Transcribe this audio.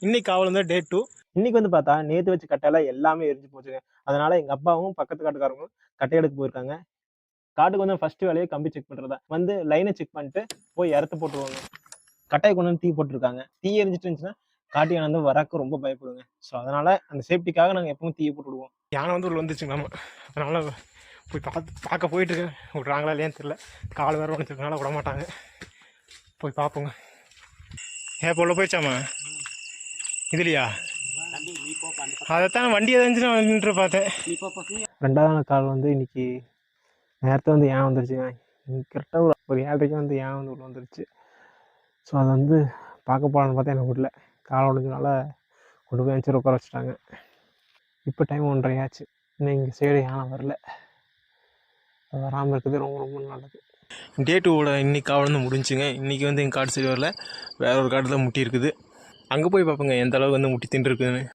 இன்னைக்கு காவல் வந்து டே 2. இன்னைக்கு வந்து பார்த்தா நேற்று வச்சு கட்டையெல்லாம் எல்லாமே எரிஞ்சு போச்சுங்க. அதனால எங்கள் அப்பாவும் பக்கத்து காட்டுக்காரங்களும் கட்டை எடுக்க போயிருக்காங்க. காட்டுக்கு வந்து ஃபர்ஸ்ட் வேலையை கம்பி செக் பண்ணுறதா வந்து லைனை செக் பண்ணிட்டு போய் இறத்து போட்டுருவாங்க. கட்டையை கொண்டு வந்து தீ போட்டுருக்காங்க. தீ எரிஞ்சிட்டு இருந்துச்சுன்னா காட்டு யானை வந்து வரக்கு ரொம்ப பயப்படுங்க. ஸோ அதனால அந்த சேஃப்டிக்காக நாங்கள் எப்பவும் தீயை போட்டு விடுவோம். யானை வந்து உள்ள வந்துச்சுங்களாமா, அதனால போய் பார்க்க போயிட்டு இருக்கேன். விட்றாங்களா இல்லையான்னு தெரியல. கால் வேறு உடச்சிருக்கனால விட மாட்டாங்க. போய் பார்ப்போங்க. ஏன் உள்ள போயிடுச்சாமா இதுலையா? அதைத்தான் வண்டி எதாச்சும் நின்று பார்த்தேன். ரெண்டாவது கால் வந்து இன்னைக்கு நேரத்தை வந்து ஏன் வந்துருச்சுங்க. கரெக்டாக ஒரு 7:30 வந்து ஏன் வந்து உள்ள வந்துருச்சு. ஸோ அதை வந்து பார்க்க போகலான்னு பார்த்தா எனக்கு விடல. காலை உடஞ்சனால கொண்டு போய் வச்சு உட்கார வச்சுட்டாங்க. இப்போ டைம் 1:30 ஆச்சு. இன்னும் இங்கே சைடு யானை வரல. அது வராமல் இருக்குது ரொம்ப ரொம்ப நல்லது. டே 2வோட இன்னைக்கு காவல் வந்து முடிஞ்சுங்க. இன்றைக்கி வந்து எங்கள் காடு சரி வரல, வேற ஒரு காடு தான் முட்டி இருக்குது. அங்கே போய் பார்ப்போங்க எந்த அளவுக்கு வந்து முட்டி தின்னு இருக்குதுன்னு.